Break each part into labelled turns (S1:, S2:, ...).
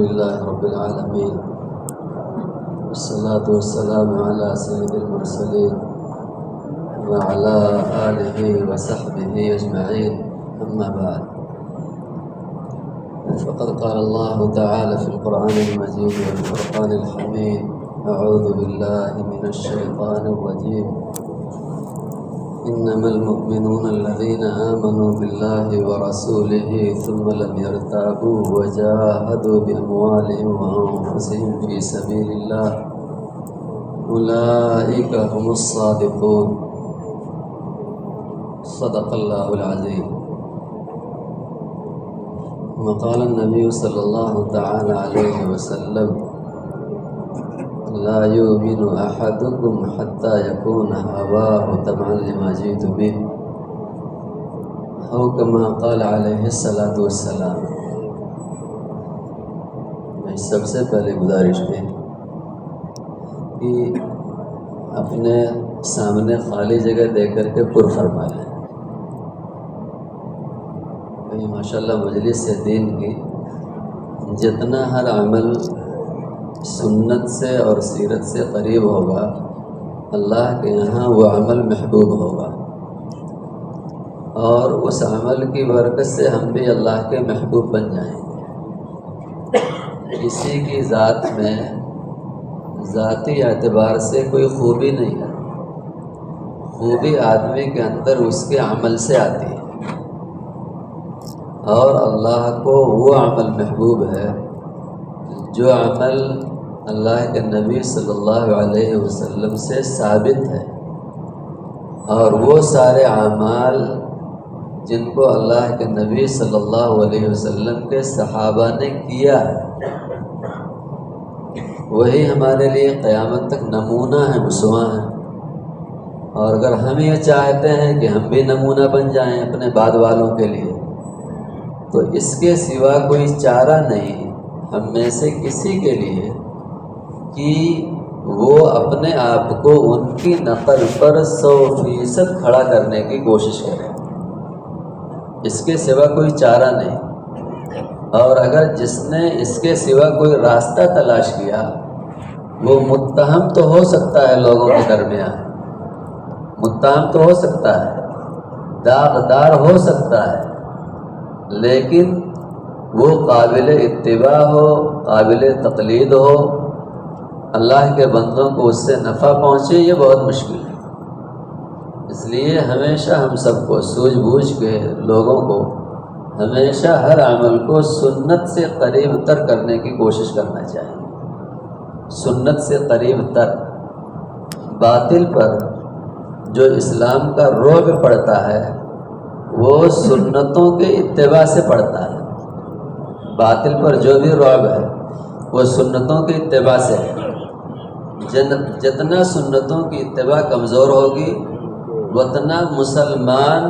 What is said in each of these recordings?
S1: لله رب العالمين، والصلاة والسلام على سيد المرسلين وعلى آله وصحبه أجمعين، أما بعد. فقد قال الله تعالى في القرآن المجيد والفرقان الحميد: أعوذ بالله من الشيطان الرجيم. إنما المؤمنون الذين آمنوا بالله ورسوله ثم لم يرتابوا وجاهدوا بأموالهم وأنفسهم في سبيل الله أولئك هم الصادقون. صدق الله العظيم. وقال النبي صلى الله تعالى عليه وسلم: لا يؤمن أحدكم حتى يكون هواه تبعا لما جئت به، أو كما قال عليه الصلاة والسلام. میں سب سے پہلے گزارش ہے کہ اپنے سامنے خالی جگہ دے کر کے پر فرما لیں. ماشاءاللہ مجلس سے دین کی جتنا ہر عمل سنت سے اور سیرت سے قریب ہوگا، اللہ کے یہاں وہ عمل محبوب ہوگا، اور اس عمل کی برکت سے ہم بھی اللہ کے محبوب بن جائیں گے. کسی کی ذات میں ذاتی اعتبار سے کوئی خوبی نہیں ہے، خوبی آدمی کے اندر اس کے عمل سے آتی ہے، اور اللہ کو وہ عمل محبوب ہے جو عمل اللہ کے نبی صلی اللہ علیہ وسلم سے ثابت ہے، اور وہ سارے اعمال جن کو اللہ کے نبی صلی اللہ علیہ وسلم کے صحابہ نے کیا ہے، وہی ہمارے لیے قیامت تک نمونہ ہے، اسوہ ہے. اور اگر ہم یہ چاہتے ہیں کہ ہم بھی نمونہ بن جائیں اپنے بعد والوں کے لیے، تو اس کے سوا کوئی چارہ نہیں ہم میں سے کسی کے لیے کہ وہ اپنے آپ کو ان کی نقل پر 100% کھڑا کرنے کی کوشش کرے. اس کے سوا کوئی چارہ نہیں. اور اگر جس نے اس کے سوا کوئی راستہ تلاش کیا، وہ متہم تو ہو سکتا ہے لوگوں کے درمیان، متہم تو ہو سکتا ہے، داغدار ہو سکتا ہے، لیکن وہ قابل اتباع ہو، قابل تقلید ہو، اللہ کے بندوں کو اس سے نفع پہنچے، یہ بہت مشکل ہے. اس لیے ہمیشہ ہم سب کو سوجھ بوجھ کے لوگوں کو ہمیشہ ہر عمل کو سنت سے قریب تر کرنے کی کوشش کرنا چاہیے. سنت سے قریب تر. باطل پر جو اسلام کا رعب پڑتا ہے وہ سنتوں کے اتباع سے پڑتا ہے. باطل پر جو بھی رعب ہے وہ سنتوں کے اتباع سے ہے. جتنا سنتوں کی اتباع کمزور ہوگی، اتنا مسلمان،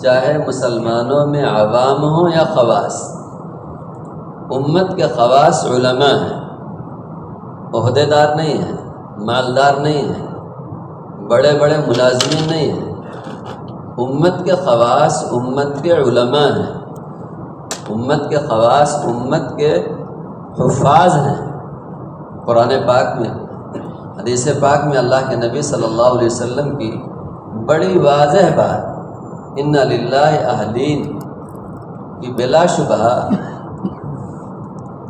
S1: چاہے مسلمانوں میں عوام ہوں یا خواص، امت کے خواص علماء ہیں، عہدے دار نہیں ہیں، مالدار نہیں ہیں، بڑے بڑے ملازمین نہیں ہیں. امت کے خواص امت کے علماء ہیں، امت کے خواص امت کے حفاظ ہیں. قرآن پاک میں، حدیث پاک میں اللہ کے نبی صلی اللہ علیہ وسلم کی بڑی واضح بات ان للہ اہلین کہ بلا شبہ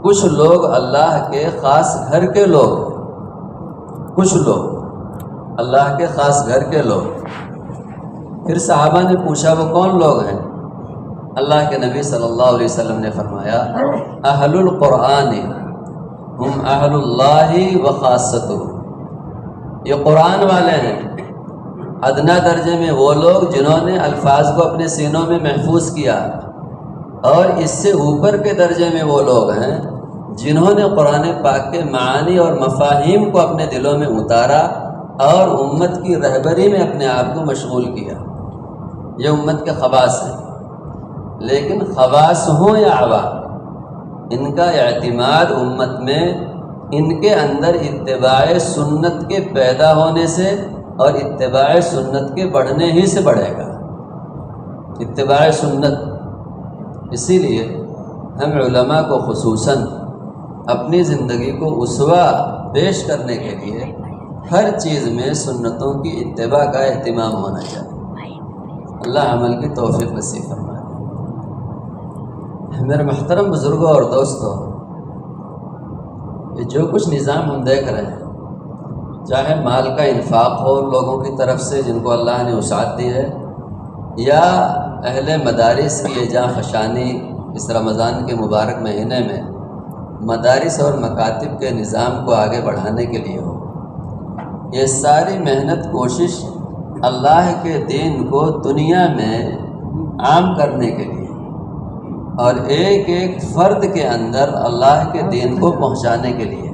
S1: کچھ لوگ اللہ کے خاص گھر کے لوگ، کچھ لوگ اللہ کے خاص گھر کے لوگ. پھر صحابہ نے پوچھا وہ کون لوگ ہیں؟ اللہ کے نبی صلی اللہ علیہ وسلم نے فرمایا: اہل القرآن ہم اہل اللہ و خاصتہ. یہ قرآن والے ہیں. ادنا درجے میں وہ لوگ جنہوں نے الفاظ کو اپنے سینوں میں محفوظ کیا، اور اس سے اوپر کے درجے میں وہ لوگ ہیں جنہوں نے قرآن پاک کے معانی اور مفاہیم کو اپنے دلوں میں اتارا اور امت کی رہبری میں اپنے آپ کو مشغول کیا. یہ امت کے خواص ہیں. لیکن خواص ہوں یا عوام، ان کا اعتماد امت میں ان کے اندر اتباع سنت کے پیدا ہونے سے اور اتباع سنت کے بڑھنے ہی سے بڑھے گا. اتباع سنت. اسی لیے ہم علماء کو خصوصاً اپنی زندگی کو اسوہ پیش کرنے کے لیے ہر چیز میں سنتوں کی اتباع کا اہتمام ہونا چاہیے۔ اللہ عمل کی توفیق نصیب فرمائے۔ میرے محترم بزرگوں اور دوستوں، یہ جو کچھ نظام ہم دیکھ رہے ہیں، چاہے مال کا انفاق ہو لوگوں کی طرف سے جن کو اللہ نے وسعت دی ہے، یا اہل مدارس کی جاں فشانی اس رمضان کے مبارک مہینے میں مدارس اور مکاتب کے نظام کو آگے بڑھانے کے لیے ہو، یہ ساری محنت کوشش اللہ کے دین کو دنیا میں عام کرنے کے لیے اور ایک ایک فرد کے اندر اللہ کے دین کو پہنچانے کے لیے۔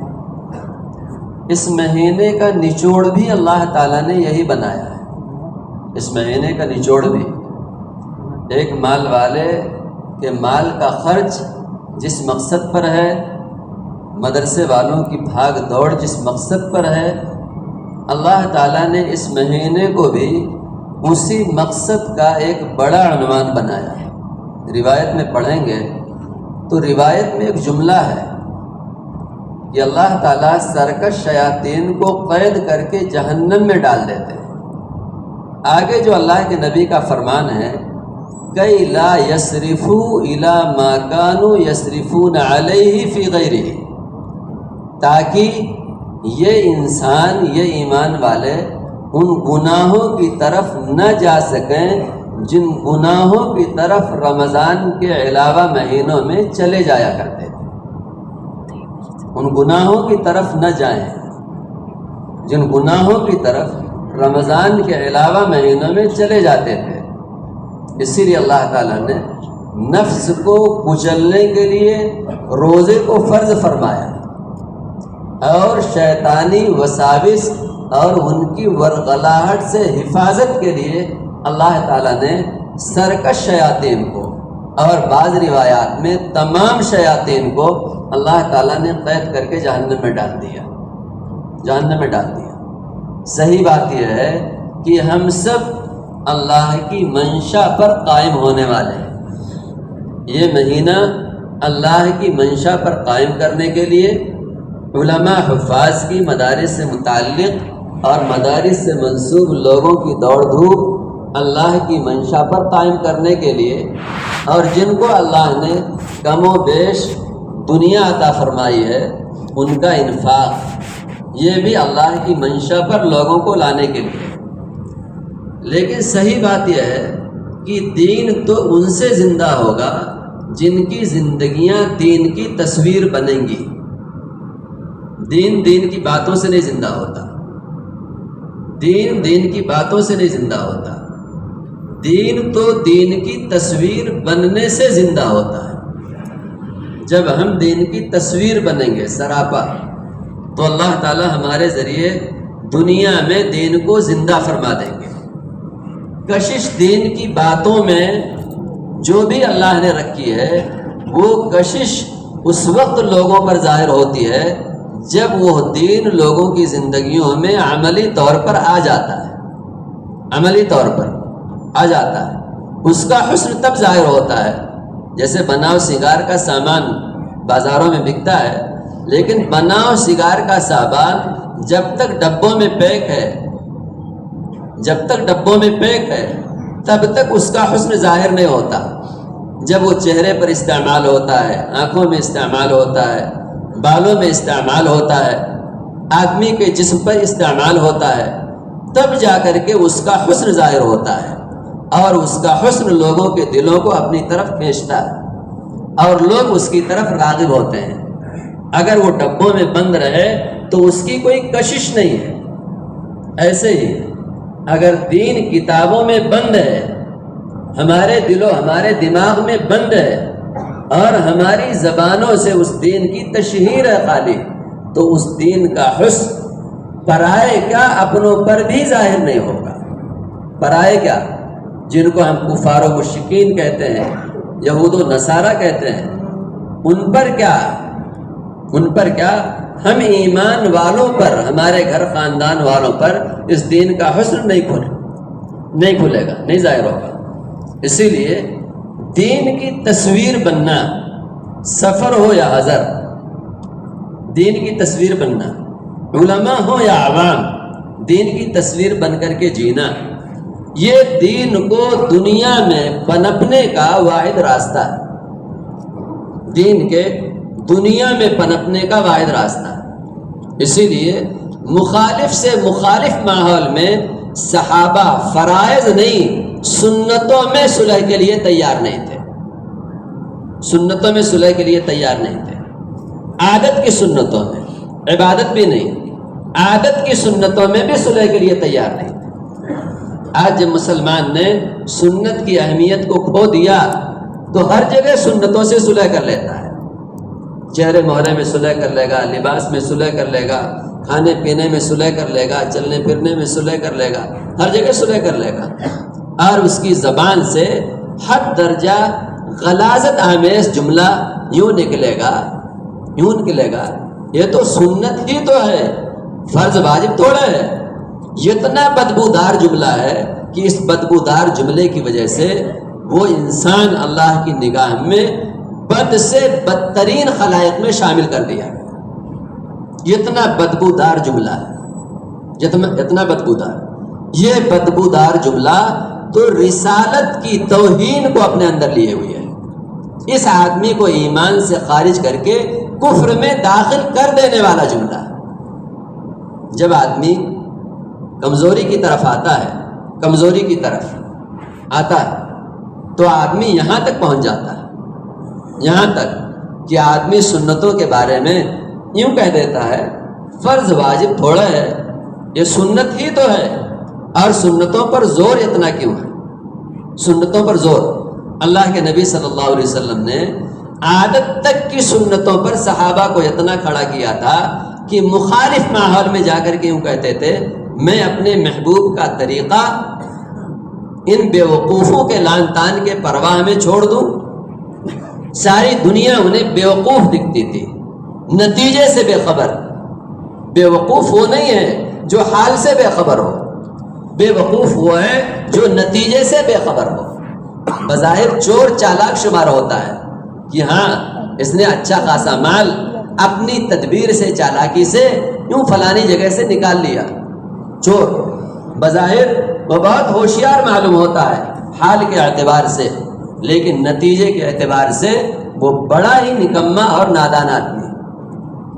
S1: اس مہینے کا نچوڑ بھی اللہ تعالیٰ نے یہی بنایا ہے۔ اس مہینے کا نچوڑ بھی ایک مال والے کے مال کا خرچ جس مقصد پر ہے، مدرسے والوں کی بھاگ دوڑ جس مقصد پر ہے، اللہ تعالیٰ نے اس مہینے کو بھی اسی مقصد کا ایک بڑا عنوان بنایا ہے۔ روایت میں پڑھیں گے تو روایت میں ایک جملہ ہے کہ اللہ تعالیٰ سرکش شیاطین کو قید کر کے جہنم میں ڈال دیتے ہیں۔ آگے جو اللہ کے نبی کا فرمان ہے، کئی لا یصرفوا الی ما کانوا یصرفون علیہ فی غیرہ، تاکہ یہ انسان، یہ ایمان والے ان گناہوں کی طرف نہ جا سکیں جن گناہوں کی طرف رمضان کے علاوہ مہینوں میں چلے جایا کرتے تھے۔ ان گناہوں کی طرف نہ جائیں جن گناہوں کی طرف رمضان کے علاوہ مہینوں میں چلے جاتے تھے۔ اسی لیے اللہ تعالیٰ نے نفس کو کچلنے کے لیے روزے کو فرض فرمایا، اور شیطانی وساوس اور ان کی ورغلاہٹ سے حفاظت کے لیے اللہ تعالیٰ نے سرکش شیاطین کو، اور بعض روایات میں تمام شیاطین کو اللہ تعالیٰ نے قید کر کے جہنم میں ڈال دیا، جہنم میں ڈال دیا۔ صحیح بات یہ ہے کہ ہم سب اللہ کی منشا پر قائم ہونے والے ہیں۔ یہ مہینہ اللہ کی منشا پر قائم کرنے کے لیے علماء حفاظ کی مدارس سے متعلق اور مدارس سے منسوب لوگوں کی دوڑ دھوپ اللہ کی منشا پر قائم کرنے کے لیے، اور جن کو اللہ نے کم و بیش دنیا عطا فرمائی ہے ان کا انفاق، یہ بھی اللہ کی منشا پر لوگوں کو لانے کے لیے۔ لیکن صحیح بات یہ ہے کہ دین تو ان سے زندہ ہوگا جن کی زندگیاں دین کی تصویر بنیں گی۔ دین دین کی باتوں سے نہیں زندہ ہوتا، دین دین کی باتوں سے نہیں زندہ ہوتا، دین تو دین کی تصویر بننے سے زندہ ہوتا ہے۔ جب ہم دین کی تصویر بنیں گے سراپا، تو اللہ تعالی ہمارے ذریعے دنیا میں دین کو زندہ فرما دیں گے۔ کشش دین کی باتوں میں جو بھی اللہ نے رکھی ہے، وہ کشش اس وقت لوگوں پر ظاہر ہوتی ہے جب وہ دین لوگوں کی زندگیوں میں عملی طور پر آ جاتا ہے، عملی طور پر آ جاتا ہے۔ اس کا حسن تب ظاہر ہوتا ہے، جیسے بناؤ سنگار کا سامان بازاروں میں بکتا ہے، لیکن بناؤ سنگار کا سامان جب تک ڈبوں میں پیک ہے، جب تک ڈبوں میں پیک ہے، تب تک اس کا حسن ظاہر نہیں ہوتا۔ جب وہ چہرے پر استعمال ہوتا ہے، آنکھوں میں استعمال ہوتا ہے، بالوں میں استعمال ہوتا ہے، آدمی کے جسم پر استعمال ہوتا ہے، تب جا کر کے اس کا حسن ظاہر ہوتا ہے، اور اس کا حسن لوگوں کے دلوں کو اپنی طرف کھینچتا ہے، اور لوگ اس کی طرف راغب ہوتے ہیں۔ اگر وہ ڈبوں میں بند رہے تو اس کی کوئی کشش نہیں ہے۔ ایسے ہی اگر دین کتابوں میں بند ہے، ہمارے دلوں ہمارے دماغ میں بند ہے، اور ہماری زبانوں سے اس دین کی تشہیر ہے خالی، تو اس دین کا حسن پرائے کیا اپنوں پر بھی ظاہر نہیں ہوگا۔ پرائے کیا، جن کو ہم کفار و مشرکین کہتے ہیں، یہود و نصارہ کہتے ہیں، ان پر کیا، ان پر کیا، ہم ایمان والوں پر، ہمارے گھر خاندان والوں پر اس دین کا حسن نہیں کھلے گا، نہیں ظاہر ہوگا۔ اسی لیے دین کی تصویر بننا، سفر ہو یا حضر، دین کی تصویر بننا، علماء ہوں یا عوام، دین کی تصویر بن کر کے جینا، یہ دین کو دنیا میں پنپنے کا واحد راستہ ہے، دین کے دنیا میں پنپنے کا واحد راستہ ہے۔ اسی لیے مخالف سے مخالف ماحول میں صحابہ فرائض نہیں، سنتوں میں صلح کے لیے تیار نہیں تھے، سنتوں میں صلح کے لیے تیار نہیں تھے، عادت کی سنتوں میں، عبادت بھی نہیں، عادت کی سنتوں میں بھی صلح کے لیے تیار نہیں تھے۔ آج جب مسلمان نے سنت کی اہمیت کو کھو دیا تو ہر جگہ سنتوں سے صلح کر لیتا ہے، چہرے مہرے میں صلح کر لے گا، لباس میں صلح کر لے گا، کھانے پینے میں صلح کر لے گا، چلنے پھرنے میں صلح کر لے گا، ہر جگہ صلح کر لے گا، اور اس کی زبان سے حد درجہ غلاظت آمیز جملہ یوں نکلے گا، یوں نکلے گا، یہ تو سنت ہی تو ہے، فرض واجب تھوڑا ہے۔ اتنا بدبودار جملہ ہے کہ اس بدبودار جملے کی وجہ سے وہ انسان اللہ کی نگاہ میں بد سے بدترین خلائق میں شامل کر دیا گیا۔ اتنا بدبودار جملہ ہے، اتنا بدبودار، یہ بدبودار جملہ تو رسالت کی توہین کو اپنے اندر لیے ہوئے ہے، اس آدمی کو ایمان سے خارج کر کے کفر میں داخل کر دینے والا جملہ ہے۔ جب آدمی کمزوری کی طرف آتا ہے، کمزوری کی طرف آتا ہے تو آدمی یہاں تک پہنچ جاتا ہے، یہاں تک کہ آدمی سنتوں کے بارے میں یوں کہہ دیتا ہے فرض واجب تھوڑا ہے، یہ سنت ہی تو ہے، اور سنتوں پر زور اتنا کیوں ہے؟ سنتوں پر زور، اللہ کے نبی صلی اللہ علیہ وسلم نے عادت تک کی سنتوں پر صحابہ کو اتنا کھڑا کیا تھا کہ مخالف ماحول میں جا کر کے یوں کہتے تھے میں اپنے محبوب کا طریقہ ان بے وقوفوں کے لان تان کے پرواہ میں چھوڑ دوں؟ ساری دنیا انہیں بے وقوف دکھتی تھی، نتیجے سے بے خبر۔ بے وقوف وہ نہیں ہے جو حال سے بے خبر ہو، بے وقوف وہ ہے جو نتیجے سے بے خبر ہو۔ بظاہر چور چالاک شمار ہوتا ہے کہ ہاں اس نے اچھا خاصا مال اپنی تدبیر سے، چالاکی سے یوں فلانی جگہ سے نکال لیا، چور بظاہر وہ بہت ہوشیار معلوم ہوتا ہے حال کے اعتبار سے، لیکن نتیجے کے اعتبار سے وہ بڑا ہی نکما اور نادان آدمی۔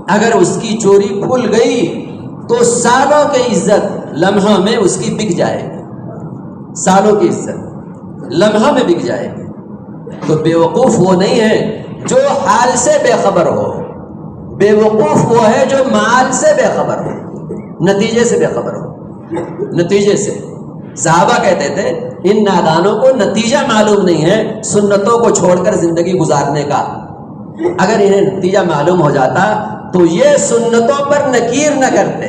S1: اگر اس کی چوری کھل گئی تو سالوں کی عزت لمحوں میں اس کی بک جائے گی، سالوں کی عزت لمحوں میں بک جائے گی۔ تو بے وقوف وہ نہیں ہے جو حال سے بے خبر ہو، بے وقوف وہ ہے جو مال سے بے خبر ہو، نتیجے سے بے خبر ہو، نتیجے سے۔ صحابہ کہتے تھے ان نادانوں کو نتیجہ معلوم نہیں ہے سنتوں کو چھوڑ کر زندگی گزارنے کا، اگر انہیں نتیجہ معلوم ہو جاتا تو یہ سنتوں پر نکیر نہ کرتے،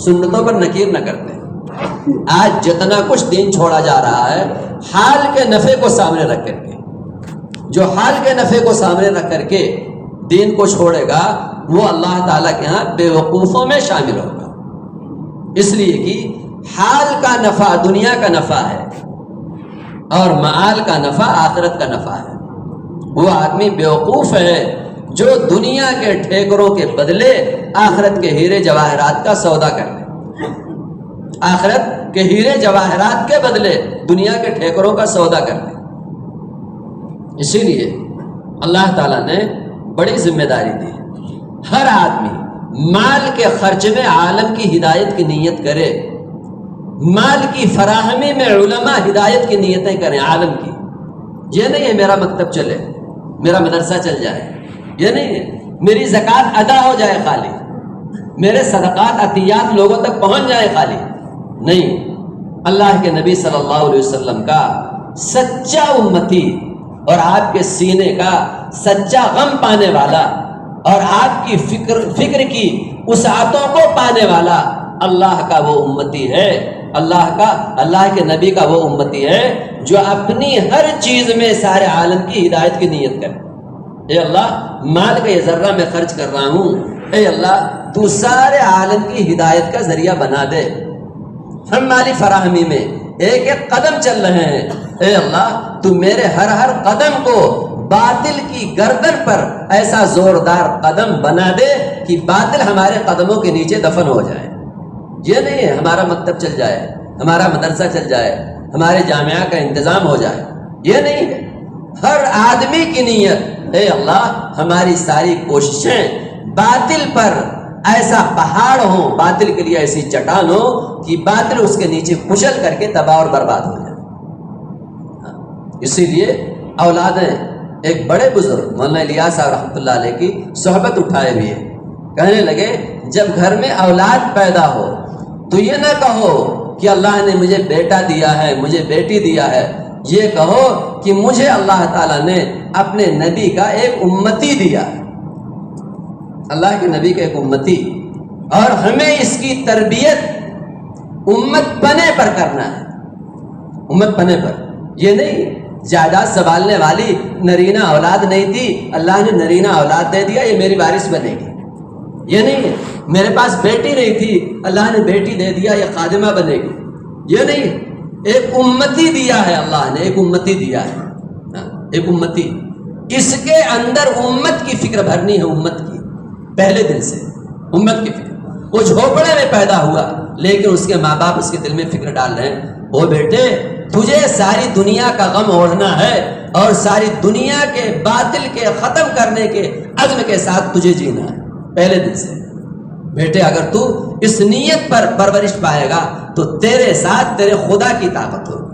S1: سنتوں پر نکیر نہ کرتے۔ آج جتنا کچھ دین چھوڑا جا رہا ہے حال کے نفع کو سامنے رکھ کر کے، جو حال کے نفع کو سامنے رکھ کر کے دین کو چھوڑے گا وہ اللہ تعالیٰ کے ہاں بے وقوفوں میں شامل ہوگا، اس لیے کہ حال کا نفع دنیا کا نفع ہے اور معال کا نفع آخرت کا نفع ہے۔ وہ آدمی بیوقوف ہے جو دنیا کے ٹھیکروں کے بدلے آخرت کے ہیرے جواہرات کا سودا کر لے، آخرت کے ہیرے جواہرات کے بدلے دنیا کے ٹھیکروں کا سودا کر لے۔ اسی لیے اللہ تعالیٰ نے بڑی ذمہ داری دی، ہر آدمی مال کے خرچ میں عالم کی ہدایت کی نیت کرے، مال کی فراہمی میں علماء ہدایت کی نیتیں کریں عالم کی۔ یہ نہیں ہے میرا مکتب چلے، میرا مدرسہ چل جائے، یہ نہیں ہے میری زکوٰۃ ادا ہو جائے خالی، میرے صدقات عطیات لوگوں تک پہنچ جائے خالی، نہیں۔ اللہ کے نبی صلی اللہ علیہ وسلم کا سچا امتی اور آپ کے سینے کا سچا غم پانے والا اور آپ کی فکر کی وسعتوں کو پانے والا اللہ کا وہ امتی ہے، اللہ کے نبی کا وہ امتی ہے جو اپنی ہر چیز میں سارے عالم کی ہدایت کی نیت کرے۔ اے اللہ مال کا یہ ذرہ میں خرچ کر رہا ہوں، اے اللہ تو سارے عالم کی ہدایت کا ذریعہ بنا دے۔ ہم مالی فراہمی میں ایک ایک قدم چل رہے ہیں، اے اللہ تو میرے ہر قدم کو باطل کی گردن پر ایسا زوردار قدم بنا دے کہ باطل ہمارے قدموں کے نیچے دفن ہو جائے. یہ نہیں ہے ہمارا مکتب چل جائے, ہمارا مدرسہ چل جائے, ہمارے جامعہ کا انتظام ہو جائے, یہ نہیں ہے. ہر آدمی کی نیت, اے اللہ ہماری ساری کوششیں باطل پر ایسا پہاڑ ہو, باطل کے لیے ایسی چٹان ہو کہ باطل اس کے نیچے کچل کر کے تباہ اور برباد ہو جائے. اسی لیے اولادیں, ایک بڑے بزرگ مولانا الیاس صاحب رحمۃ اللہ علیہ کی صحبت اٹھائے ہوئے کہنے لگے جب گھر میں اولاد پیدا ہو تو یہ نہ کہو کہ اللہ نے مجھے بیٹا دیا ہے, مجھے بیٹی دیا ہے, یہ کہو کہ مجھے اللہ تعالیٰ نے اپنے نبی کا ایک امتی دیا, اللہ کے نبی کا ایک امتی, اور ہمیں اس کی تربیت امت پنے پر کرنا ہے, امت پنے پر. یہ نہیں جائیداد سنبھالنے والی نرینہ اولاد نہیں تھی, اللہ نے نرینہ اولاد دے دیا, یہ میری وارث بنے گی. یہ نہیں ہے میرے پاس بیٹی نہیں تھی, اللہ نے بیٹی دے دیا, یہ خادمہ بنے گی. یہ نہیں, ایک امتی دیا ہے اللہ نے, ایک امتی دیا ہے, ایک امتی. اس کے اندر امت کی فکر بھرنی ہے, امت کی, پہلے دن سے امت کی فکر. وہ جھوپڑے میں پیدا ہوا لیکن اس کے ماں باپ اس کے دل میں فکر ڈال رہے ہیں, او بیٹے تجھے ساری دنیا کا غم اوڑھنا ہے اور ساری دنیا کے باطل کے ختم کرنے کے عزم کے ساتھ تجھے جینا ہے پہلے دن سے. بیٹے اگر تو اس نیت پر پرورش پائے گا تو تیرے ساتھ تیرے خدا کی طاقت ہوگی,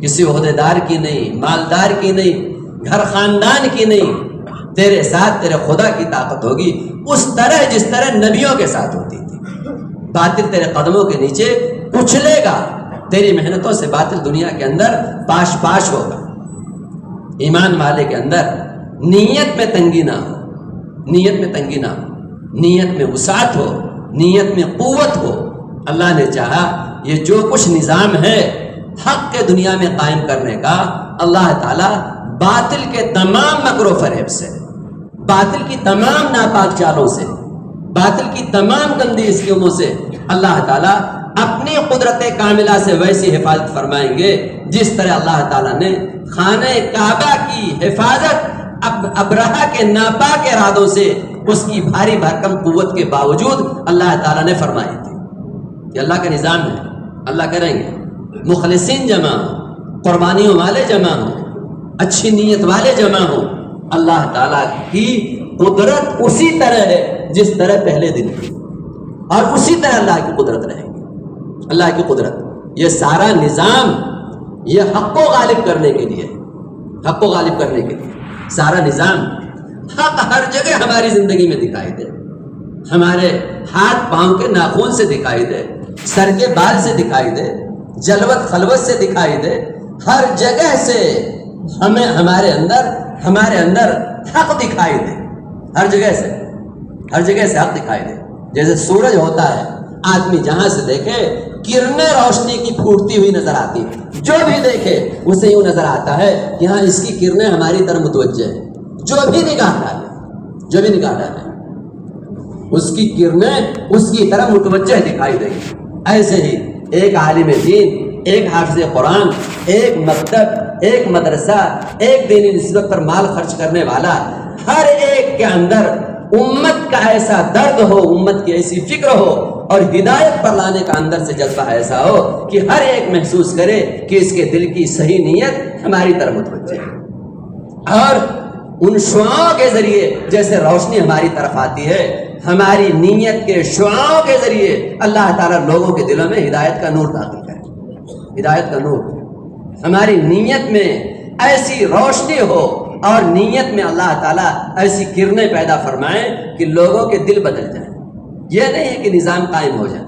S1: کسی عہدیدار کی نہیں, مالدار کی نہیں, گھر خاندان کی نہیں, تیرے ساتھ تیرے خدا کی طاقت ہوگی, اس طرح جس طرح نبیوں کے ساتھ ہوتی تھی. باطل تیرے قدموں کے نیچے کچلے گا, تیری محنتوں سے باطل دنیا کے اندر پاش پاش ہوگا. ایمان والے کے اندر نیت میں تنگی نہ ہو, نیت میں تنگی نہ ہو, نیت میں وسعت ہو, نیت میں قوت ہو. اللہ نے چاہا یہ جو کچھ نظام ہے حق کے دنیا میں قائم کرنے کا, اللہ تعالیٰ باطل کے تمام مکر و فریب سے, باطل کی تمام ناپاک چالوں سے, باطل کی تمام گندی اسکیموں سے اللہ تعالیٰ اپنی قدرت کاملہ سے ویسی حفاظت فرمائیں گے جس طرح اللہ تعالیٰ نے خانہ کعبہ کی حفاظت ابرہہ کے ناپاک ارادوں سے اس کی بھاری بھرکم قوت کے باوجود اللہ تعالیٰ نے فرمائی تھی. یہ اللہ کا نظام ہے. اللہ کریں گے مخلصین جمع ہوں, قربانیوں والے جمع ہوں, اچھی نیت والے جمع ہوں. اللہ تعالیٰ کی قدرت اسی طرح ہے جس طرح پہلے دن تھی, اور اسی طرح اللہ کی قدرت رہے گی. اللہ کی قدرت, یہ سارا نظام یہ حق کو غالب کرنے کے لیے, حق کو غالب کرنے کے لیے سارا نظام. حق ہر جگہ ہماری زندگی میں دکھائی دے, ہمارے ہاتھ پاؤں کے ناخون سے دکھائی دے, سر کے بال سے دکھائی دے, جلوت خلوت سے دکھائی دے, ہر جگہ سے ہمیں ہمارے اندر حق دکھائی دے, ہر جگہ سے حق دکھائی دے. جیسے سورج ہوتا ہے, آدمی جہاں سے دیکھے کرنیں روشنی کی پھوٹتی ہوئی نظر آتی, جو بھی دیکھے اسے یوں نظر آتا ہے کہ ہاں اس کی کرنیں ہماری طرف متوجہ ہیں. جو بھی نگاہ ڈالے اس کی کرنیں اس کی طرف متوجہ دکھائی دیں. ایسے ہی ایک عالم دین, ایک حافظ قرآن, ایک مکتب, ایک مدرسہ, ایک دینی نسبت پر مال خرچ کرنے والا, ہر ایک کے اندر امت کا ایسا درد ہو, امت کی ایسی فکر ہو, اور ہدایت پر لانے کا اندر سے جذبہ ایسا ہو کہ ہر ایک محسوس کرے کہ اس کے دل کی صحیح نیت ہماری طرف متوجہ ہے. اور ان شعاؤں کے ذریعے جیسے روشنی ہماری طرف آتی ہے, ہماری نیت کے شعاؤں کے ذریعے اللہ تعالیٰ لوگوں کے دلوں میں ہدایت کا نور داخل کرے. ہدایت کا نور ہماری نیت میں ایسی روشنی ہو, اور نیت میں اللہ تعالیٰ ایسی کرنیں پیدا فرمائیں کہ لوگوں کے دل بدل جائیں. یہ نہیں ہے کہ نظام قائم ہو جائے,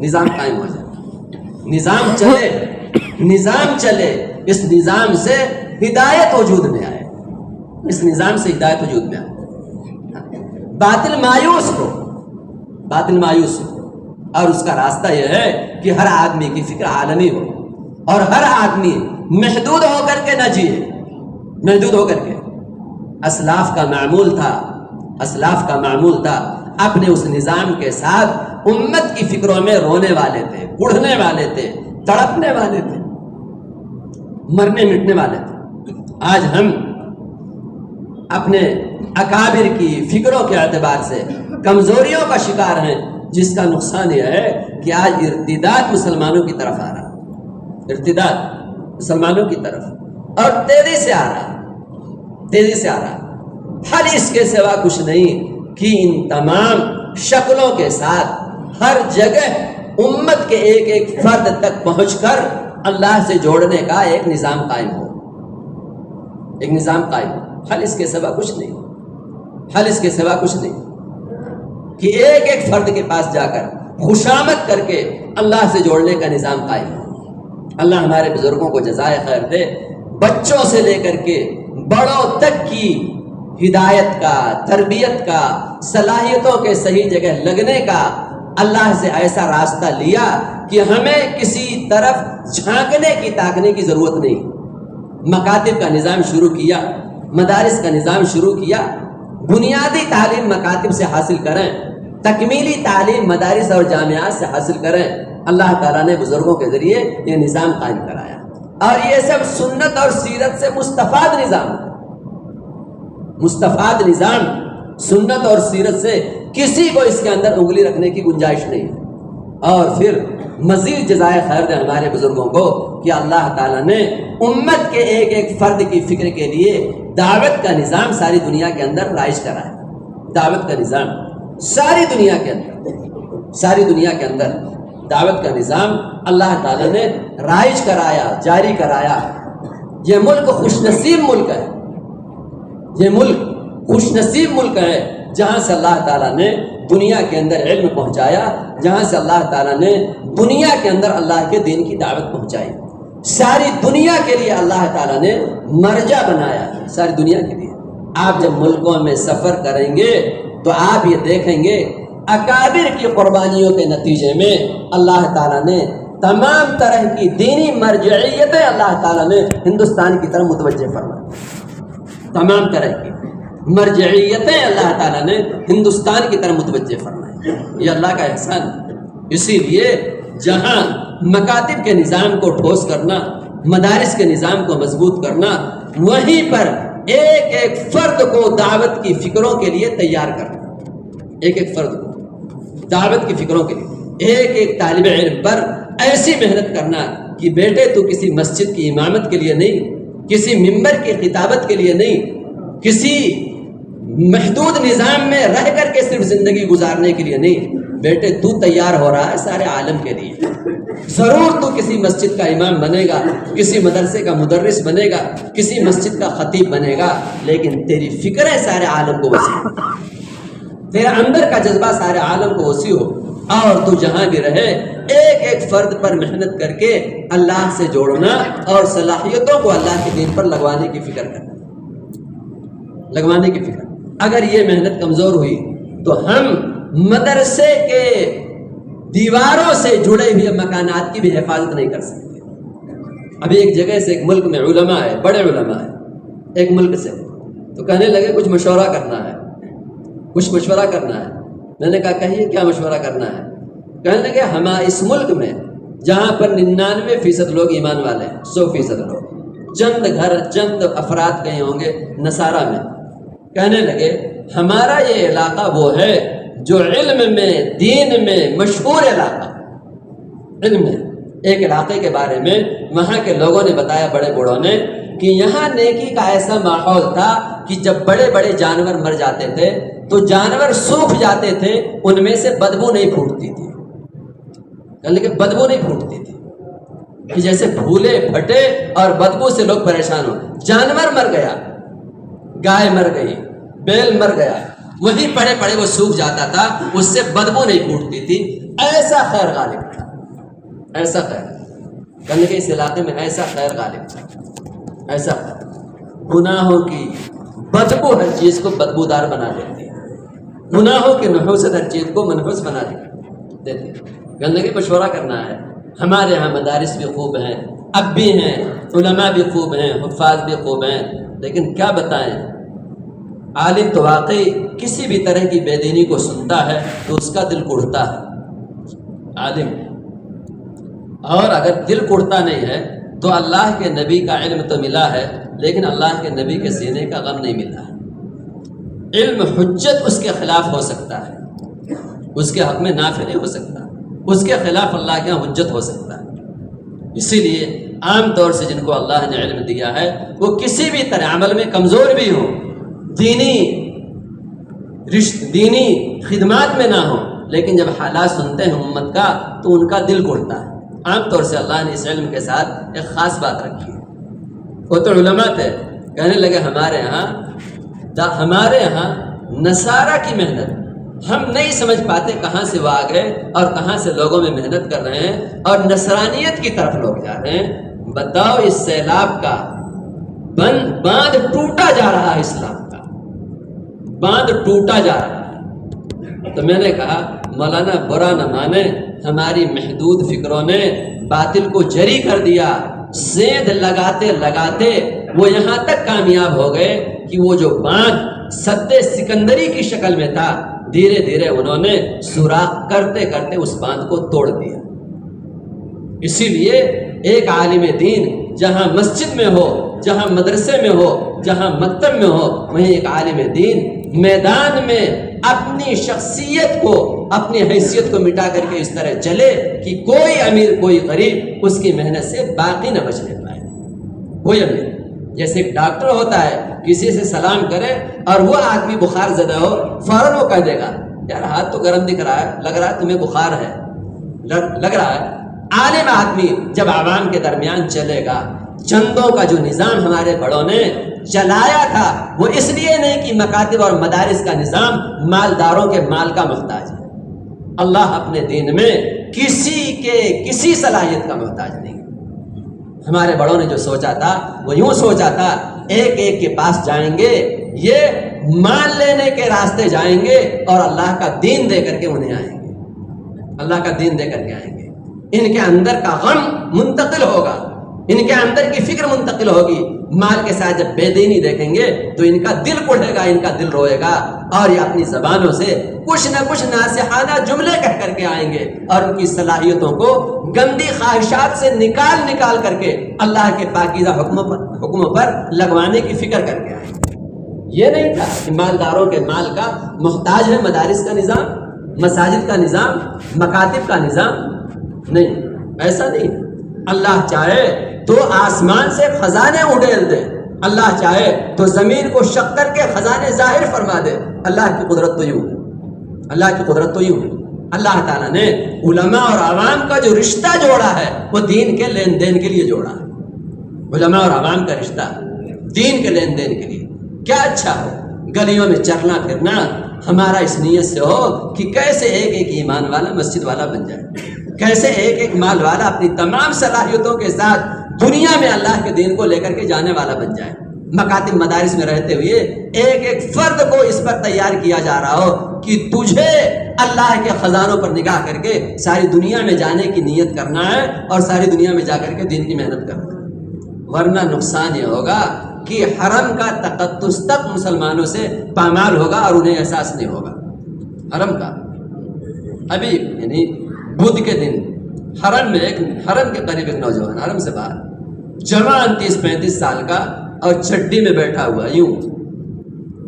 S1: نظام قائم ہو جائے, نظام چلے, اس نظام سے ہدایت وجود میں آئے, اس نظام سے ہدایت وجود میں آئے. باطل مایوس ہو, اور اس کا راستہ یہ ہے کہ ہر آدمی کی فکر عالمی ہو, اور ہر آدمی محدود ہو کر کے نہ جیے, محدود ہو کر کے. اسلاف کا معمول تھا اپنے اس نظام کے ساتھ امت کی فکروں میں رونے والے تھے, اڑھنے والے تھے, تڑپنے والے تھے, مرنے مٹنے والے تھے. آج ہم اپنے اکابر کی فکروں کے اعتبار سے کمزوریوں کا شکار ہیں، جس کا نقصان یہ ہے کہ آج ارتداد مسلمانوں کی طرف آ رہا ہے، ارتداد مسلمانوں کی طرف، اور تیزی سے آ رہا۔ حل اس کے سوا کچھ نہیں کہ ان تمام شکلوں کے ساتھ ہر جگہ امت کے ایک ایک فرد تک پہنچ کر اللہ سے جوڑنے کا ایک نظام قائم ہو، ایک نظام قائم ہو۔ حل اس کے سوا کچھ نہیں، حل اس کے سوا کچھ نہیں کہ ایک ایک فرد کے پاس جا کر خوشامد کر کے اللہ سے جوڑنے کا نظام قائم ہو۔ اللہ ہمارے بزرگوں کو جزائے خیر دے، بچوں سے لے کر کے بڑوں تک کی ہدایت کا، تربیت کا، صلاحیتوں کے صحیح جگہ لگنے کا اللہ سے ایسا راستہ لیا کہ ہمیں کسی طرف جھانکنے کی تاکنے کی ضرورت نہیں۔ مکاتب کا نظام شروع کیا، مدارس کا نظام شروع کیا، بنیادی تعلیم مکاتب سے حاصل کریں، تکمیلی تعلیم مدارس اور جامعات سے حاصل کریں۔ اللہ تعالیٰ نے بزرگوں کے ذریعے یہ نظام قائم کرایا، اور یہ سب سنت اور سیرت سے مستفاد نظام، مستفاد نظام، سنت اور سیرت سے کسی کو اس کے اندر انگلی رکھنے کی گنجائش نہیں ہے۔ اور پھر مزید جزائے خیر دے ہمارے بزرگوں کو کہ اللہ تعالیٰ نے امت کے ایک ایک فرد کی فکر کے لیے دعوت کا نظام ساری دنیا کے اندر رائج کرا ہے۔ دعوت کا نظام ساری دنیا کے اندر، ساری دنیا کے اندر دعوت کا نظام اللہ تعالیٰ نے رائج کرایا، جاری کرایا۔ یہ ملک خوش نصیب ملک ہے، یہ ملک خوش نصیب ملک ہے جہاں سے اللہ تعالیٰ نے دنیا کے اندر علم پہنچایا، جہاں سے اللہ تعالیٰ نے دنیا کے اندر اللہ کے دین کی دعوت پہنچائی۔ ساری دنیا کے لیے اللہ تعالیٰ نے مرجع بنایا، ساری دنیا کے لیے۔ آپ جب ملکوں میں سفر کریں گے تو آپ یہ دیکھیں گے اکابر کی قربانیوں کے نتیجے میں اللہ تعالیٰ نے تمام طرح کی دینی مرجعیتیں اللہ تعالیٰ نے ہندوستان کی طرف متوجہ فرمائی، تمام طرح کی مرجعیتیں اللہ تعالیٰ نے ہندوستان کی طرف متوجہ فرمائی۔ یہ اللہ کا احسان ہے۔ اسی لیے جہاں مکاتب کے نظام کو ٹھوس کرنا، مدارس کے نظام کو مضبوط کرنا، وہیں پر ایک ایک فرد کو دعوت کی فکروں کے لیے تیار کرنا، ایک ایک فرد کو دعوت کی فکروں کے لیے، ایک ایک طالب علم پر ایسی محنت کرنا کہ بیٹے تو کسی مسجد کی امامت کے لیے نہیں، کسی ممبر کی خطابت کے لیے نہیں، کسی محدود نظام میں رہ کر کے صرف زندگی گزارنے کے لیے نہیں، بیٹے تو تیار ہو رہا ہے سارے عالم کے لیے۔ ضرور تو کسی مسجد کا امام بنے گا، کسی مدرسے کا مدرس بنے گا، کسی مسجد کا خطیب بنے گا، لیکن تیری فکر ہے سارے عالم کو وسیع، تیرا اندر کا جذبہ سارے عالم کو وسیع ہو، اور تو جہاں بھی رہے ایک ایک فرد پر محنت کر کے اللہ سے جوڑنا اور صلاحیتوں کو اللہ کے دین پر لگوانے کی فکر کرنا، لگوانے کی فکر۔ اگر یہ محنت کمزور ہوئی تو ہم مدرسے کے دیواروں سے جڑے ہوئے مکانات کی بھی حفاظت نہیں کر سکتے۔ ابھی ایک جگہ سے ایک ملک میں علماء ہے، بڑے علماء ہیں ایک ملک سے، تو کہنے لگے کچھ مشورہ کرنا ہے، کچھ مشورہ کرنا ہے۔ میں نے کہا کہیے کیا مشورہ کرنا ہے؟ کہنے لگے ہمارے اس ملک میں جہاں پر 99% لوگ ایمان والے ہیں، 100% لوگ، چند گھر چند افراد کہیں ہوں گے نصارہ میں، کہنے لگے ہمارا یہ علاقہ وہ ہے جو علم میں دین میں مشہور علاقہ، علم میں ایک علاقے کے بارے میں وہاں کے لوگوں نے بتایا، بڑے بوڑھوں نے، کہ یہاں نیکی کا ایسا ماحول تھا کہ جب بڑے بڑے جانور مر جاتے تھے تو جانور سوکھ جاتے تھے، ان میں سے بدبو نہیں پھوٹتی تھی، لیکن بدبو نہیں پھوٹتی تھی کہ جیسے پھولے پھٹے اور بدبو سے لوگ پریشان ہو۔ جانور مر گیا، گائے مر گئی، بیل مر گیا، وہیں پڑے پڑے وہ سوکھ جاتا تھا، اس سے بدبو نہیں پھوٹتی تھی۔ ایسا خیر غالب تھا، ایسا خیر، کہنے کے اس علاقے میں ایسا خیر غالب تھا، ایسا خیر۔ گناہوں کی بدبو ہر چیز کو بدبودار بنا دیتی ہے، گناہوں کی نحوست ہر چیز کو منحوس بنا دیتی ہے۔ کہنے کے مشورہ کرنا ہے، ہمارے ہاں مدارس بھی خوب ہیں، اب بھی ہیں، علماء بھی خوب ہیں، حفاظ بھی خوب ہیں، لیکن کیا بتائیں، عالم تو واقعی کسی بھی طرح کی بے دینی کو سنتا ہے تو اس کا دل کڑتا ہے، عالم، اور اگر دل کڑتا نہیں ہے تو اللہ کے نبی کا علم تو ملا ہے لیکن اللہ کے نبی کے سینے کا غم نہیں ملا ہے، علم حجت اس کے خلاف ہو سکتا ہے، اس کے حق میں نافع نہیں ہو سکتا، اس کے خلاف اللہ کے یہاں حجت ہو سکتا ہے۔ اسی لیے عام طور سے جن کو اللہ نے علم دیا ہے وہ کسی بھی طرح عمل میں کمزور بھی ہوں، دینی خدمات میں نہ ہوں، لیکن جب حالات سنتے ہیں امت کا تو ان کا دل گڑتا ہے۔ عام طور سے اللہ نے اس علم کے ساتھ ایک خاص بات رکھی ہے۔ وہ تو علماء تھے، کہنے لگے ہمارے یہاں نصارہ کی محنت ہم نہیں سمجھ پاتے، کہاں سے وہ آ گئے اور کہاں سے لوگوں میں محنت کر رہے ہیں اور نصرانیت کی طرف لوگ جا رہے ہیں۔ بتاؤ اس سیلاب کا باندھ ٹوٹا جا رہا ہے، اسلام کا باندھ ٹوٹا جا رہا ہے۔ تو میں نے کہا مولانا برا نہ مانے، ہماری محدود فکروں نے باطل کو جری کر دیا، سیندھ لگاتے لگاتے وہ یہاں تک کامیاب ہو گئے کہ وہ جو باندھ سد سکندری کی شکل میں تھا، دھیرے دھیرے انہوں نے سوراخ کرتے کرتے اس باندھ کو توڑ دیا۔ اسی لیے ایک عالم دین جہاں مسجد میں ہو، جہاں مدرسے میں ہو، جہاں مکتب میں ہو، وہیں ایک عالم دین میدان میں اپنی شخصیت کو، اپنی حیثیت کو مٹا کر کے اس طرح چلے کہ کوئی امیر کوئی غریب اس کی محنت سے باقی نہ بچنے پائے۔ کوئی امیر، جیسے ایک ڈاکٹر ہوتا ہے، کسی سے سلام کرے اور وہ آدمی بخار زدہ ہو، فوراً وہ کہہ دے گا یار ہاتھ تو گرم دکھ رہا ہے، لگ رہا ہے تمہیں بخار ہے، لگ رہا ہے۔ عالم آدمی جب عوام کے درمیان چلے گا، چندوں کا جو نظام ہمارے بڑوں نے چلایا تھا وہ اس لیے نہیں کہ مکاتب اور مدارس کا نظام مالداروں کے مال کا محتاج ہے۔ اللہ اپنے دین میں کسی صلاحیت کا محتاج نہیں۔ ہمارے بڑوں نے جو سوچا تھا وہ یوں سوچا تھا، ایک ایک کے پاس جائیں گے، یہ مان لینے کے راستے جائیں گے اور اللہ کا دین دے کر کے انہیں آئیں گے، اللہ کا دین دے کر کے آئیں گے۔ ان کے اندر کا غم منتقل ہوگا، ان کے اندر کی فکر منتقل ہوگی۔ مال کے ساتھ جب بے دینی دیکھیں گے تو ان کا دل کڑے گا، ان کا دل روئے گا، اور یہ اپنی زبانوں سے کچھ نہ کچھ ناصحانہ جملے کہہ کر کے آئیں گے اور ان کی صلاحیتوں کو گندی خواہشات سے نکال کر کے اللہ کے پاکیزہ حکموں پر لگوانے کی فکر کر کے آئیں گے۔ یہ نہیں تھا کہ مالداروں کے مال کا محتاج ہے مدارس کا نظام، مساجد کا نظام، مکاتب کا نظام، نہیں، ایسا نہیں۔ اللہ چاہے تو آسمان سے خزانے اڈیل دے، اللہ چاہے تو زمین کو شق کر کے خزانے ظاہر فرما دے۔ اللہ کی قدرت تو یوں ہے، اللہ کی قدرت تو یوں ہے۔ اللہ تعالیٰ نے علماء اور عوام کا جو رشتہ جوڑا ہے وہ دین کے لین دین کے لیے جوڑا ہے۔ علماء اور عوام کا رشتہ دین کے لین دین کے لیے کیا اچھا ہو، گلیوں میں چرنا پھرنا ہمارا اس نیت سے ہو کہ کیسے ایک ایک ایمان والا مسجد والا بن جائے، کیسے ایک ایک مال والا اپنی تمام صلاحیتوں کے ساتھ دنیا میں اللہ کے دین کو لے کر کے جانے والا بن جائے۔ مکاتب مدارس میں رہتے ہوئے ایک ایک فرد کو اس پر تیار کیا جا رہا ہو کہ تجھے اللہ کے خزانوں پر نگاہ کر کے ساری دنیا میں جانے کی نیت کرنا ہے اور ساری دنیا میں جا کر کے دین کی محنت کرنا ہے، ورنہ نقصان یہ ہوگا کہ حرم کا تقدس تک مسلمانوں سے پامال ہوگا اور انہیں احساس نہیں ہوگا حرم کا۔ ابھی یعنی بدھ کے دن حرم کے قریب ایک نوجوان حرم سے باہر جوان 30-35 سال کا اور چڈی میں بیٹھا ہوا یوں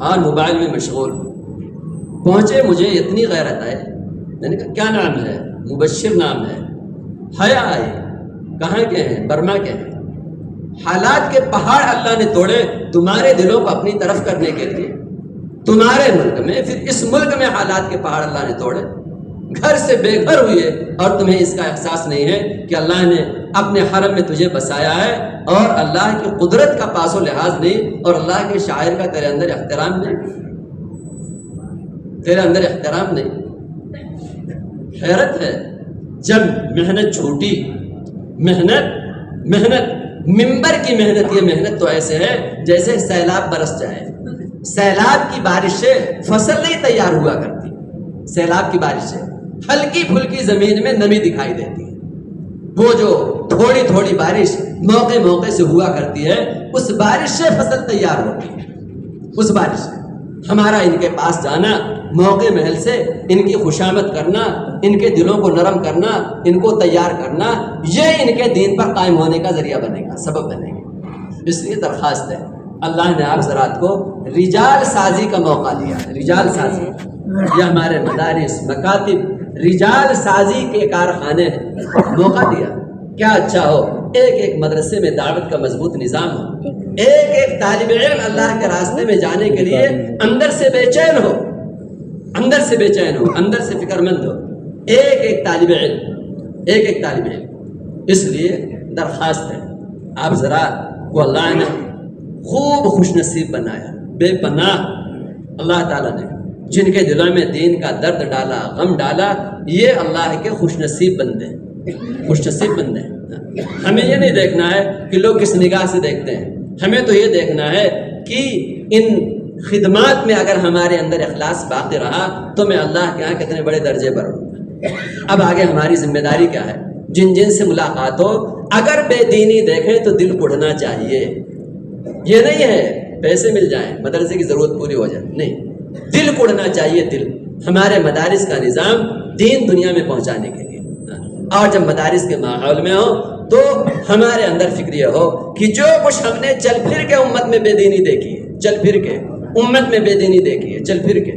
S1: اور موبائل میں مشغول پہنچے، مجھے اتنی غیرت آئے، میں نے کہا کیا نام ہے؟ مبشر نام ہے۔ حیا آئی، کہاں کے ہیں؟ برما کے ہیں۔ حالات کے پہاڑ اللہ نے توڑے تمہارے دلوں کو اپنی طرف کرنے کے لیے، تمہارے ملک میں، پھر اس ملک میں حالات کے پہاڑ اللہ نے توڑے، گھر سے بے گھر ہوئے اور تمہیں اس کا احساس نہیں ہے کہ اللہ نے اپنے حرم میں تجھے بسایا ہے اور اللہ کی قدرت کا پاس و لحاظ نہیں اور اللہ کے شاعر کا تیرے اندر احترام نہیں، تیرے اندر احترام نہیں۔ حیرت ہے جب محنت چھوٹی، محنت منبر کی محنت، یہ محنت تو ایسے ہے جیسے سیلاب برس جائے، سیلاب کی بارش سے فصل نہیں تیار ہوا کرتی، سیلاب کی بارش سے ہلکی پھلکی زمین میں نمی دکھائی دیتی ہے، وہ جو تھوڑی تھوڑی بارش موقع سے ہوا کرتی ہے اس بارش سے فصل تیار ہوتی ہے، اس بارش سے۔ ہمارا ان کے پاس جانا، موقع محل سے ان کی خوشامد کرنا، ان کے دلوں کو نرم کرنا، ان کو تیار کرنا، یہ ان کے دین پر قائم ہونے کا ذریعہ بنے گا، سبب بنے گا۔ اس لیے درخواست ہے اللہ نے آپ حضرات کو رجال سازی کا موقع دیا. رجال سازی یہ ہمارے مدارس مکاتب رجال سازی کے کارخانے ہیں. موقع دیا. کیا اچھا ہو ایک ایک مدرسے میں دعوت کا مضبوط نظام ہو. ایک ایک طالب علم اللہ کے راستے میں جانے کے لیے اندر سے بے چین ہو, اندر سے بے چین ہو, اندر سے فکر مند ہو. ایک ایک طالب علم, ایک ایک طالب علم. اس لیے درخواست ہے آپ ذرا کو اللہ نے خوب خوش نصیب بنایا. بے پناہ اللہ تعالیٰ نے جن کے دلوں میں دین کا درد ڈالا, غم ڈالا, یہ اللہ کے خوش نصیب بندے ہیں, خوش نصیب بندے ہیں. ہمیں یہ نہیں دیکھنا ہے کہ لوگ کس نگاہ سے دیکھتے ہیں. ہمیں تو یہ دیکھنا ہے کہ ان خدمات میں اگر ہمارے اندر اخلاص باقی رہا تو میں اللہ کے یہاں کتنے بڑے درجے پر ہوں. اب آگے ہماری ذمہ داری کیا ہے؟ جن جن سے ملاقات ہو اگر بے دینی دیکھیں تو دل اڑنا چاہیے. یہ نہیں ہے پیسے مل جائیں مدرسے کی ضرورت پوری ہو جائے, نہیں, دل اڑنا چاہیے. دل ہمارے مدارس کا نظام دین دنیا میں پہنچانے کے لیے. اور جب مدارس کے ماحول میں ہو تو ہمارے اندر فکر یہ ہو کہ جو کچھ ہم نے چل پھر کے امت میں بے دینی دیکھی ہے, چل پھر کے امت میں بے دینی دیکھی ہے, چل پھر کے,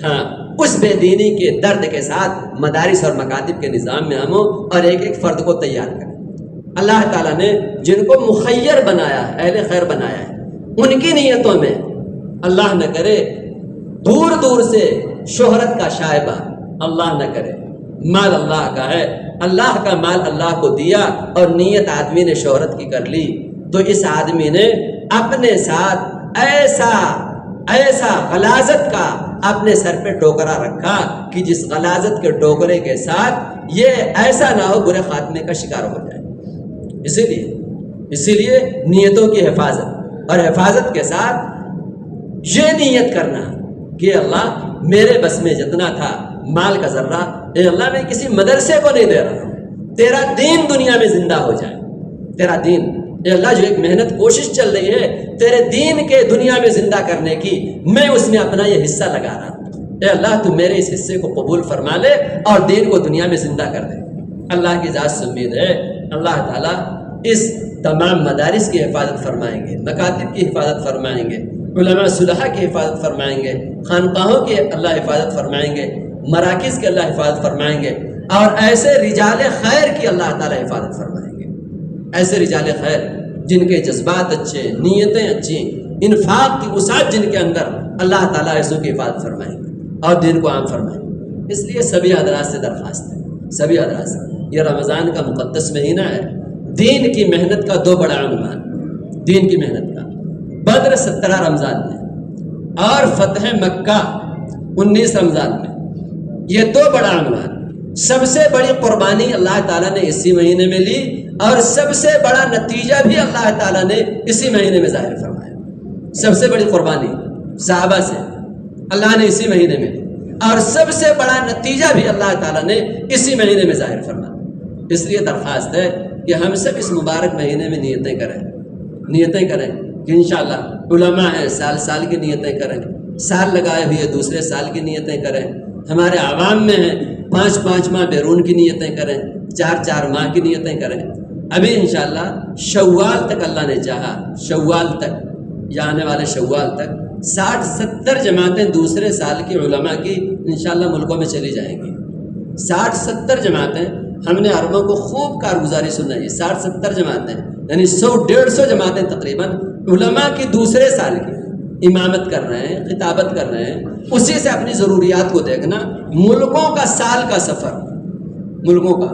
S1: ہاں, اس بے دینی کے درد کے ساتھ مدارس اور مکاتب کے نظام میں ہم ہوں اور ایک ایک فرد کو تیار کریں. اللہ تعالیٰ نے جن کو مخیر بنایا ہے, اہل خیر بنایا ہے, ان کی نیتوں میں اللہ نہ کرے دور دور سے شہرت کا شائبہ, اللہ نہ کرے. مال اللہ کا ہے, اللہ کا مال اللہ کو دیا اور نیت آدمی نے شہرت کی کر لی تو اس آدمی نے اپنے ساتھ ایسا غلاظت کا اپنے سر پہ ٹوکرا رکھا کہ جس غلاظت کے ٹوکرے کے ساتھ یہ ایسا نہ ہو برے خاتمے کا شکار ہو جائے. اسی لیے نیتوں کی حفاظت اور حفاظت کے ساتھ یہ نیت کرنا کہ اللہ میرے بس میں جتنا تھا مال کا ذرہ, اے اللہ میں کسی مدرسے کو نہیں دے رہا ہوں, تیرا دین دنیا میں زندہ ہو جائے. تیرا دین, اے اللہ جو ایک محنت کوشش چل رہی ہے تیرے دین کے دنیا میں زندہ کرنے کی, میں اس میں اپنا یہ حصہ لگا رہا ہوں. اے اللہ تو میرے اس حصے کو قبول فرما لے اور دین کو دنیا میں زندہ کر دے. اللہ کی ذات سے امید ہے اللہ تعالیٰ اس تمام مدارس کی حفاظت فرمائیں گے, مکاتب کی حفاظت فرمائیں گے, علماء صلحاء کی حفاظت فرمائیں گے, خانقاہوں کی اللہ حفاظت فرمائیں گے, مراکز کی اللہ حفاظت فرمائیں گے, اور ایسے رجال خیر کی اللہ تعالیٰ حفاظت فرمائیں گے. ایسے رجال خیر جن کے جذبات اچھے, نیتیں اچھی, انفاق کی وسعت جن کے اندر, اللہ تعالیٰ ایسوں کی حفاظت فرمائیں گے اور دین کو عام فرمائیں گے. اس لیے سبھی حضرات سے درخواست ہے, سبھی حضرات سے, یہ رمضان کا مقدس مہینہ ہے, دین کی محنت کا دو بڑا عنوان, دین کی محنت کا بدر 17 رمضان میں اور فتح مکہ 19 رمضان میں, یہ دو بڑا عنوان. سب سے بڑی قربانی اللہ تعالیٰ نے اسی مہینے میں لی اور سب سے بڑا نتیجہ بھی اللہ تعالیٰ نے اسی مہینے میں ظاہر فرمایا. سب سے بڑی قربانی صحابہ سے اللہ نے اسی مہینے میں لی اور سب سے بڑا نتیجہ بھی اللہ تعالیٰ نے اسی مہینے میں ظاہر فرمایا. اس لیے درخواست ہے کہ ہم سب اس مبارک مہینے میں نیتیں کریں کہ انشاءاللہ علماء ہیں سال سال کی نیتیں کریں, سال لگائے ہوئے دوسرے سال کی نیتیں کریں, ہمارے عوام میں ہیں 5 ماہ بیرون کی نیتیں کریں, 4 ماہ کی نیتیں کریں. ابھی انشاءاللہ شوال تک اللہ نے چاہا, شوال تک یا آنے والے شوال تک 60-70 جماعتیں دوسرے سال کی علماء کی انشاءاللہ ملکوں میں چلی جائیں گی. 60-70 جماعتیں, ہم نے عربوں کو خوب کارگزاری سنائی. 60-70 جماعتیں یعنی 100-150 جماعتیں تقریباً علماء کی دوسرے سال کی امامت کر رہے ہیں, خطابت کر رہے ہیں. اسی سے اپنی ضروریات کو دیکھنا. ملکوں کا سال کا سفر, ملکوں کا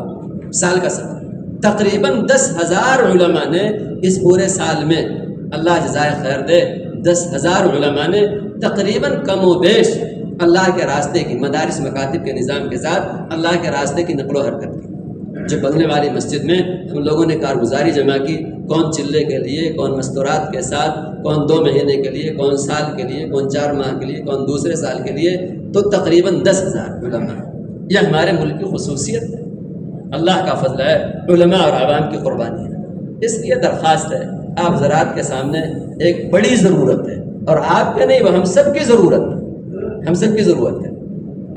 S1: سال کا سفر, تقریباً 10,000 علماء نے اس پورے سال میں, اللہ جزائے خیر دے, 10,000 علماء نے تقریباً کم و بیش اللہ کے راستے کی مدارس مکاتب کے نظام کے ساتھ اللہ کے راستے کی نقل و حرکت کی. جو بنگلے والی مسجد میں ہم لوگوں نے کارگزاری جمع کی, کون چلے کے لیے, کون مستورات کے ساتھ, کون 2 مہینے کے لیے, کون سال کے لیے, کون 4 ماہ کے لیے, کون دوسرے سال کے لیے, تو تقریباً 10,000 علماء. یہ ہمارے ملک کی خصوصیت ہے, اللہ کا فضل ہے, علماء اور عوام کی قربانی ہے. اس لیے درخواست ہے آپ حضرات کے سامنے ایک بڑی ضرورت ہے, اور آپ کے نہیں, وہ ہم سب کی ضرورت ہے, ہم سب کی ضرورت ہے.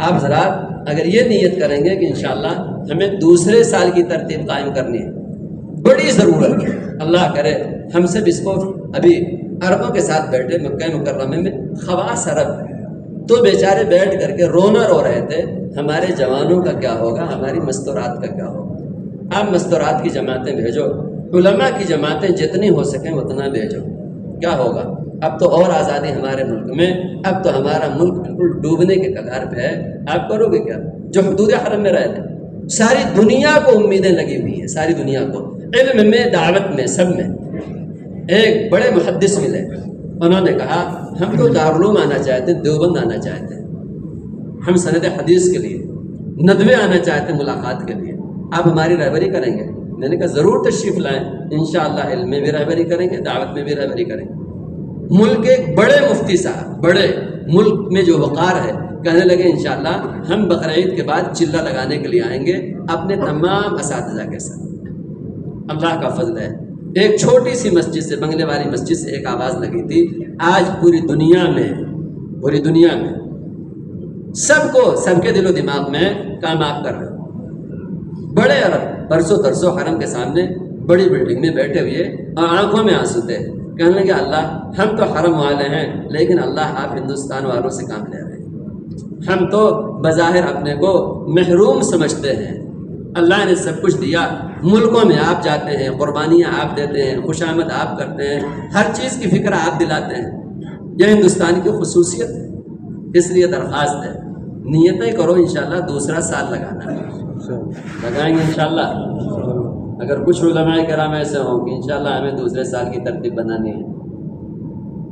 S1: آپ حضرات اگر یہ نیت کریں گے کہ انشاءاللہ ہمیں دوسرے سال کی ترتیب قائم کرنی ہے, بڑی ضرورت ہے, اللہ کرے ہم سب اس کو ابھی عربوں کے ساتھ بیٹھے مکہ مکرمہ میں، خواص عرب، تو بیچارے بیٹھ کر کے رونا رو رہے تھے ہمارے جوانوں کا کیا ہوگا، ہماری مستورات کا کیا ہوگا۔ آپ مستورات کی جماعتیں بھیجو، علماء کی جماعتیں جتنی ہو سکیں اتنا بھیجو، کیا ہوگا؟ اب تو اور آزادی ہمارے ملک میں، اب تو ہمارا ملک بالکل ڈوبنے کے کگار پہ ہے، آپ کرو گے کیا؟ جو حدود حرم میں رہتے ہیں، ساری دنیا کو امیدیں لگی ہوئی ہیں، ساری دنیا کو، علم میں، دعوت میں، سب میں۔ ایک بڑے محدث ملے، انہوں نے کہا ہم تو دارالعلوم آنا چاہتے ہیں، دیوبند آنا چاہتے ہیں، ہم سند حدیث کے لیے ندوے آنا چاہتے ہیں، ملاقات کے لیے، آپ ہماری رہبری کریں گے؟ میں نے کہا ضرور تشریف لائیں، انشاءاللہ علم میں بھی رہبری کریں گے، دعوت میں بھی رہبری کریں گے۔ ملک کے ایک بڑے مفتی صاحب، بڑے ملک میں جو وقار ہے، کہنے لگے انشاءاللہ ہم بقرعید کے بعد چلہ لگانے کے لیے آئیں گے اپنے تمام اساتذہ کے ساتھ۔ اللہ کا فضل ہے، ایک چھوٹی سی مسجد سے، بنگلے والی مسجد سے ایک آواز لگی تھی، آج پوری دنیا میں سب کو، سب کے دل و دماغ میں کام آپ کر رہے ہو۔ بڑے عرب برسوں ترسوں حرم کے سامنے بڑی بلڈنگ میں بیٹھے ہوئے اور آنکھوں میں آنسو تھے، کہنے لگے اللہ ہم تو حرم والے ہیں، لیکن اللہ آپ ہندوستان والوں سے کام لے رہے ہیں، ہم تو بظاہر اپنے کو محروم سمجھتے ہیں، اللہ نے سب کچھ دیا، ملکوں میں آپ جاتے ہیں، قربانیاں آپ دیتے ہیں، خوشامد آپ کرتے ہیں، ہر چیز کی فکر آپ دلاتے ہیں، یہ ہندوستان کی خصوصیت ہے۔ اس لیے درخواست ہے، نیتیں کرو انشاءاللہ دوسرا سال لگانا ہے، لگائیں گے انشاءاللہ۔ اگر کچھ علماء کرام ایسے ہوں کہ انشاءاللہ ہمیں دوسرے سال کی ترتیب بنانی ہے،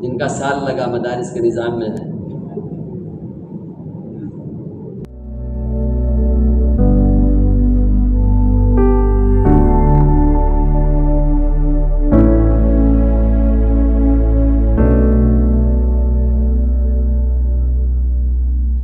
S1: جن کا سال لگا مدارس کے نظام میں ہے،